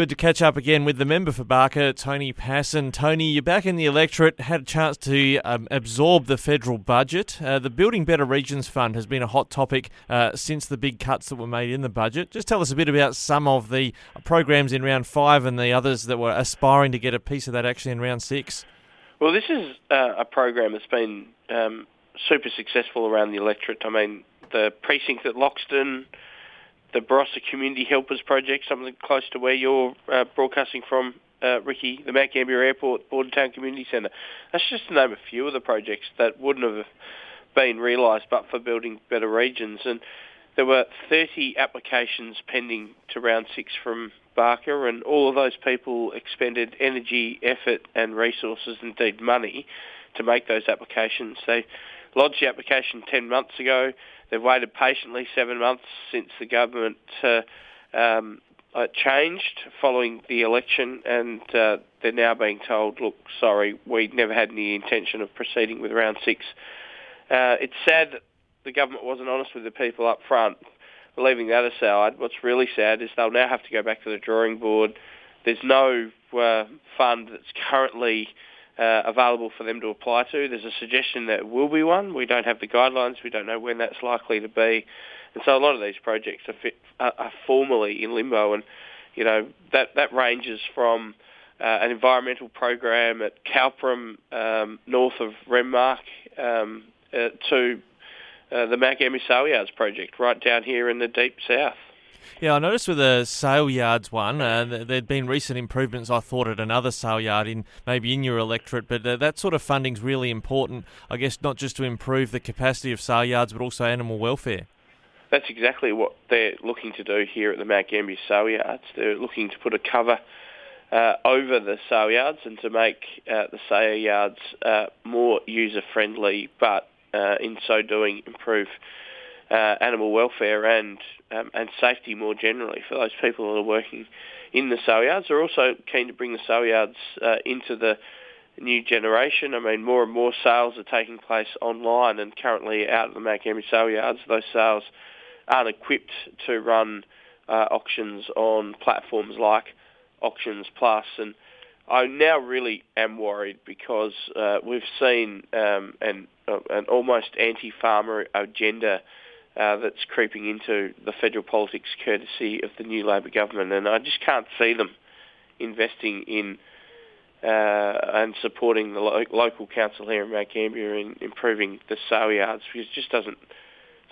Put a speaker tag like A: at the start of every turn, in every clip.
A: Good to catch up again with the member for Barker, Tony Passon. Tony, you're back in the electorate, had a chance to absorb the federal budget. The Building Better Regions Fund has been a hot topic since the big cuts that were made in the budget. Just tell us a bit about some of the programs in round 5 and the others that were aspiring to get a piece of that actually in round 6.
B: Well, this is a program that's been super successful around the electorate. I mean, the precinct at Loxton, the Barossa Community Helpers Project, something close to where you're broadcasting from, Ricky, the Mount Gambier Airport, Bordertown Community Centre. That's just to name a few of the projects that wouldn't have been realised but for Building Better Regions. And there were 30 applications pending to round 6 from Barker, and all of those people expended energy, effort and resources, indeed money, to make those applications. They lodged the application 10 months ago. They've waited patiently 7 months since the government changed following the election, and they're now being told, look, sorry, we never had any intention of proceeding with round 6. It's sad that the government wasn't honest with the people up front. Leaving that aside, what's really sad is they'll now have to go back to the drawing board. There's no fund that's currently available for them to apply to. There's a suggestion that will be one. We don't have the guidelines. We don't know when that's likely to be. And so a lot of these projects are formally in limbo. And, you know, that ranges from an environmental program at Calpram, north of Renmark, to the Mount Gambier Sale Yards project right down here in the deep south.
A: Yeah, I noticed with the sale yards one, there'd been recent improvements, I thought, at another sale yard maybe in your electorate, but that sort of funding's really important, I guess, not just to improve the capacity of sale yards, but also animal welfare.
B: That's exactly what they're looking to do here at the Mount Gambier Sale Yards. They're looking to put a cover over the sale yards and to make the sale yards more user-friendly, but in so doing improve animal welfare and safety more generally for those people that are working in the sale yards. They're also keen to bring the sale yards into the new generation. I mean, more and more sales are taking place online, and currently out at the Mount Gambier sale yards, those sales aren't equipped to run auctions on platforms like Auctions Plus. And I now really am worried because we've seen an almost anti-farmer agenda that's creeping into the federal politics courtesy of the new Labor government, and I just can't see them investing in and supporting the local council here in Mount Gambier in improving the sale yards, because it just doesn't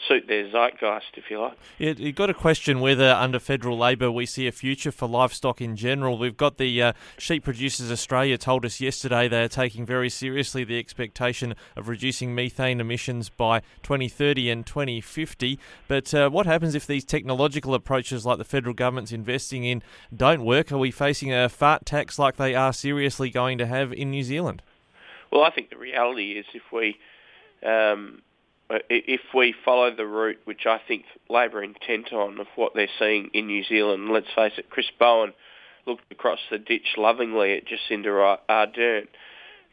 B: suit their zeitgeist, if you like.
A: Yeah, you've got to question whether under federal Labor we see a future for livestock in general. We've got the Sheep Producers Australia told us yesterday they are taking very seriously the expectation of reducing methane emissions by 2030 and 2050. But what happens if these technological approaches like the federal government's investing in don't work? Are we facing a fart tax like they are seriously going to have in New Zealand?
B: Well, I think the reality is if we follow the route, which I think Labor are intent on, of what they're seeing in New Zealand, let's face it, Chris Bowen looked across the ditch lovingly at Jacinda Ardern,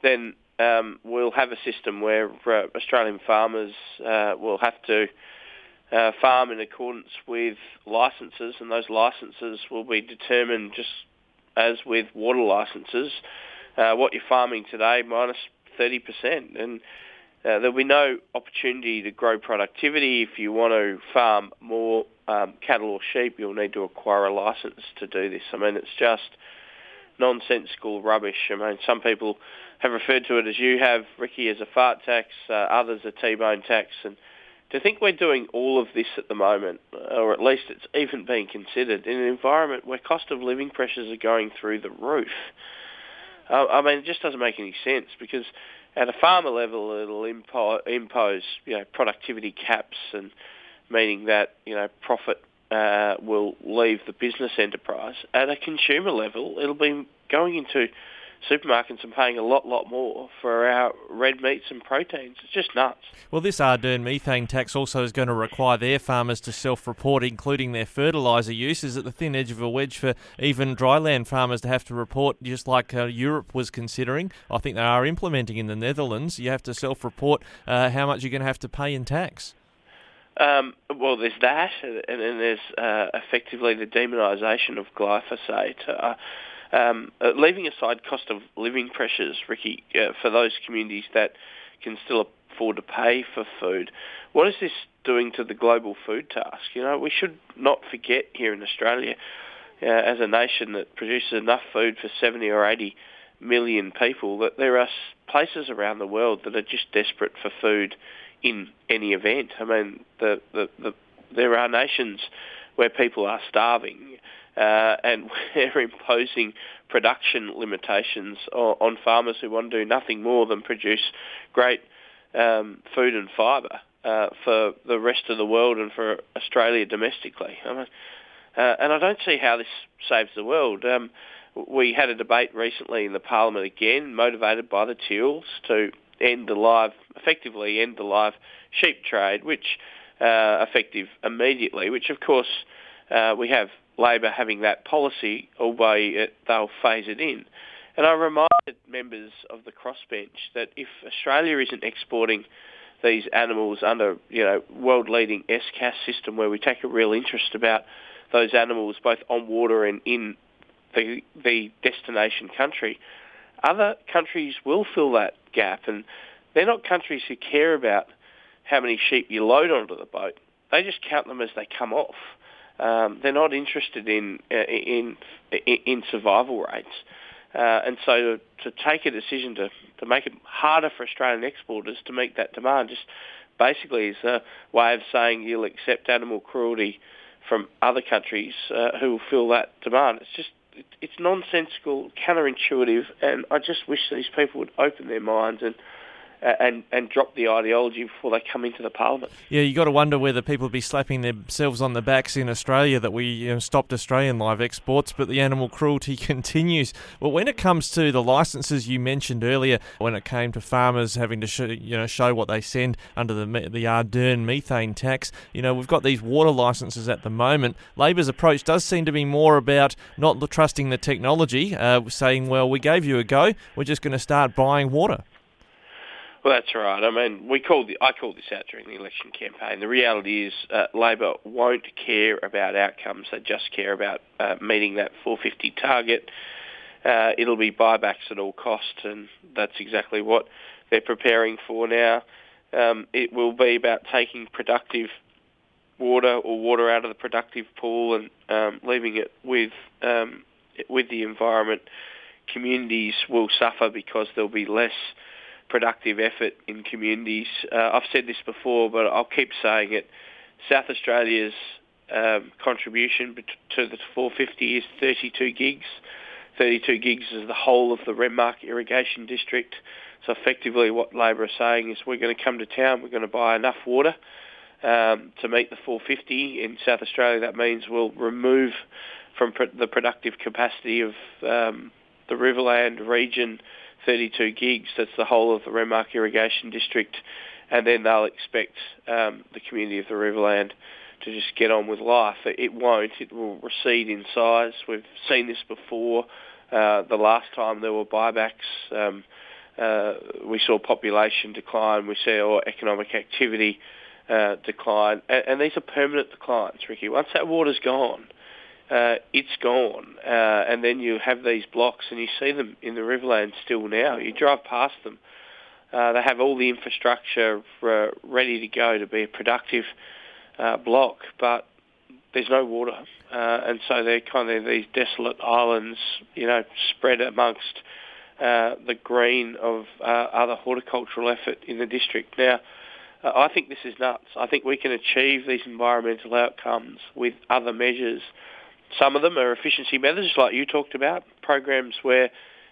B: then we'll have a system where Australian farmers will have to farm in accordance with licences, and those licences will be determined just as with water licences, what you're farming today minus 30%. And there'll be no opportunity to grow productivity. If you want to farm more cattle or sheep, you'll need to acquire a licence to do this. I mean, it's just nonsensical rubbish. I mean, some people have referred to it, as you have, Ricky, as a fart tax, others a T-bone tax. And to think we're doing all of this at the moment, or at least it's even being considered, in an environment where cost of living pressures are going through the roof, I mean, it just doesn't make any sense, because at a farmer level, it'll impose, productivity caps, and meaning that, profit will leave the business enterprise. At a consumer level, it'll be going into supermarkets and paying a lot more for our red meats and proteins. It's just nuts.
A: Well, this Ardern methane tax also is going to require their farmers to self-report, including their fertiliser use. Is at the thin edge of a wedge for even dryland farmers to have to report, just like Europe was considering. I think they are implementing in the Netherlands. You have to self-report how much you're going to have to pay in tax.
B: Well, there's that, and then there's effectively the demonisation of glyphosate. Leaving aside cost of living pressures, Ricky, for those communities that can still afford to pay for food, what is this doing to the global food task? We should not forget here in Australia, as a nation that produces enough food for 70 or 80 million people, that there are places around the world that are just desperate for food in any event. I mean, there are nations where people are starving, and we're imposing production limitations on farmers who want to do nothing more than produce great food and fibre for the rest of the world and for Australia domestically. And I don't see how this saves the world. We had a debate recently in the Parliament again, motivated by the Teals, to effectively end the live sheep trade, which effective immediately, which of course we have Labor having that policy, albeit they'll phase it in. And I reminded members of the crossbench that if Australia isn't exporting these animals under, world-leading SCAS system, where we take a real interest about those animals both on water and in the destination country, other countries will fill that gap. And they're not countries who care about how many sheep you load onto the boat. They just count them as they come off. They're not interested in survival rates. And so to take a decision to make it harder for Australian exporters to meet that demand just basically is a way of saying you'll accept animal cruelty from other countries who will fill that demand. It's nonsensical, counterintuitive, and I just wish these people would open their minds and drop the ideology before they come into the Parliament.
A: Yeah, you got to wonder whether people would be slapping themselves on the backs in Australia that we stopped Australian live exports, but the animal cruelty continues. Well, when it comes to the licences you mentioned earlier, when it came to farmers having to show what they send under the Ardern methane tax, we've got these water licences at the moment. Labor's approach does seem to be more about not trusting the technology, saying, well, we gave you a go, we're just going to start buying water.
B: Well, that's right. I mean, I called this out during the election campaign. The reality is Labor won't care about outcomes. They just care about meeting that 450 target. It'll be buybacks at all costs, and that's exactly what they're preparing for now. It will be about taking productive water or water out of the productive pool and leaving it with the environment. Communities will suffer because there'll be less productive effort in communities. I've said this before, but I'll keep saying it. South Australia's contribution to the 450 is 32 gigs. 32 gigs is the whole of the Renmark irrigation district. So effectively what Labor are saying is we're going to come to town, we're going to buy enough water to meet the 450. In South Australia, that means we'll remove from the productive capacity of the Riverland region 32 gigs. That's the whole of the Renmark irrigation district, and then they'll expect the community of the Riverland to just get on with life. It won't. It will recede in size. We've seen this before. The last time there were buybacks, we saw population decline, we saw economic activity decline, and these are permanent declines, Ricky. Once that water's gone, it's gone, and then you have these blocks, and you see them in the Riverland still now. You drive past them. They have all the infrastructure ready to go to be a productive block, but there's no water, and so they're kind of these desolate islands, spread amongst the green of other horticultural effort in the district. Now, I think this is nuts. I think we can achieve these environmental outcomes with other measures. Some of them are efficiency measures, like you talked about, programs where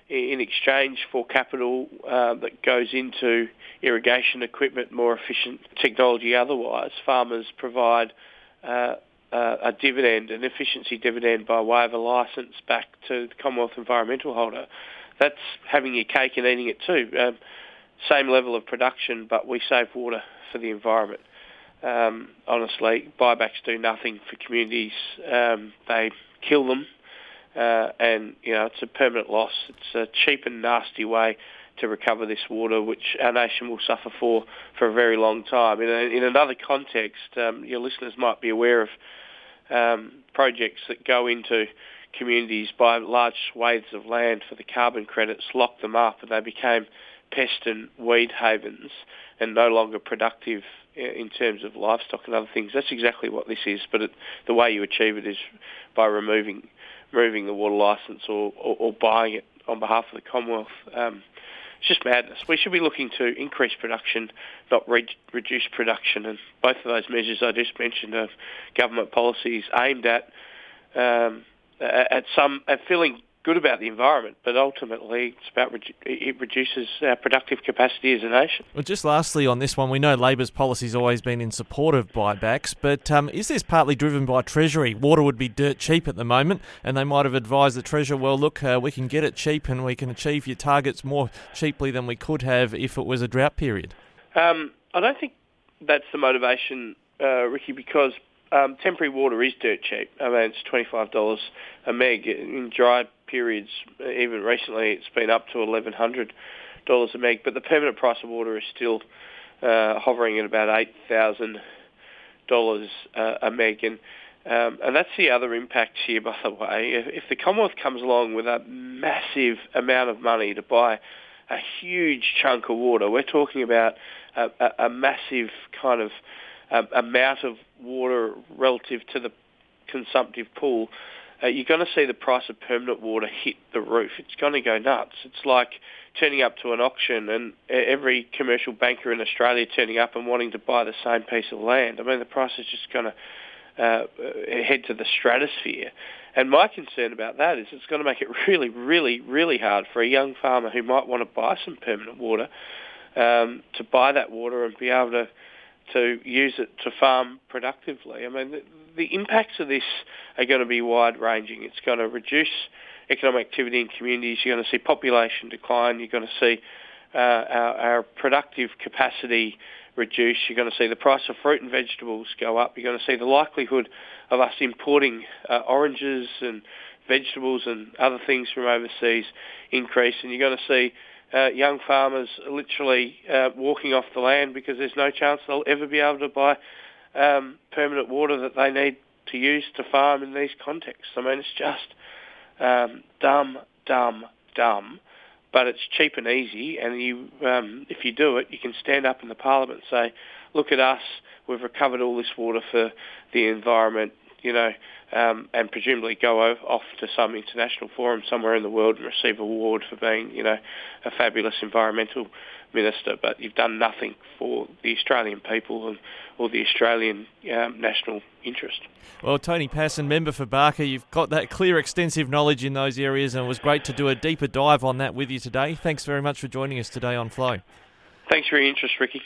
B: in exchange for capital that goes into irrigation equipment, more efficient technology otherwise, farmers provide a dividend, an efficiency dividend by way of a licence back to the Commonwealth environmental holder. That's having your cake and eating it too. Same level of production, but we save water for the environment. Honestly, buybacks do nothing for communities. They kill them, and it's a permanent loss. It's a cheap and nasty way to recover this water, which our nation will suffer for a very long time. In another context, your listeners might be aware of projects that go into communities, buy large swathes of land for the carbon credits, lock them up, and they became pest and weed havens and no longer productive in terms of livestock and other things. That's exactly what this is, but the way you achieve it is by removing the water licence or buying it on behalf of the Commonwealth. It's just madness. We should be looking to increase production, not reduce production, and both of those measures I just mentioned are government policies aimed at feeling good about the environment, but ultimately it's about it reduces our productive capacity as a nation.
A: Well, just lastly on this one, we know Labor's policy's always been in support of buybacks, but is this partly driven by Treasury? Water would be dirt cheap at the moment, and they might have advised the Treasurer, well, look, we can get it cheap and we can achieve your targets more cheaply than we could have if it was a drought period.
B: I don't think that's the motivation, Ricky, because temporary water is dirt cheap. I mean, it's $25 a meg. In dry periods, even recently, it's been up to $1,100 a meg. But the permanent price of water is still hovering at about $8,000 a meg. And that's the other impact here, by the way. If the Commonwealth comes along with a massive amount of money to buy a huge chunk of water, we're talking about a massive kind of amount of water relative to the consumptive pool, you're going to see the price of permanent water hit the roof. It's going to go nuts. It's like turning up to an auction and every commercial banker in Australia turning up and wanting to buy the same piece of land. I mean, the price is just going to head to the stratosphere. And my concern about that is it's going to make it really, really, really hard for a young farmer who might want to buy some permanent water to buy that water and be able to use it to farm productively. I mean, the impacts of this are going to be wide-ranging. It's going to reduce economic activity in communities. You're going to see population decline. You're going to see our productive capacity reduce. You're going to see the price of fruit and vegetables go up. You're going to see the likelihood of us importing oranges and vegetables and other things from overseas increase. And you're going to see young farmers literally walking off the land because there's no chance they'll ever be able to buy permanent water that they need to use to farm in these contexts. I mean, it's just dumb, but it's cheap and easy, and if you do it, you can stand up in the Parliament and say, look at us, we've recovered all this water for the environment, and presumably go off to some international forum somewhere in the world and receive an award for being, a fabulous environmental minister. But you've done nothing for the Australian people or the Australian national interest.
A: Well, Tony Passon, member for Barker, you've got that clear, extensive knowledge in those areas, and it was great to do a deeper dive on that with you today. Thanks very much for joining us today on Flow.
B: Thanks for your interest, Ricky.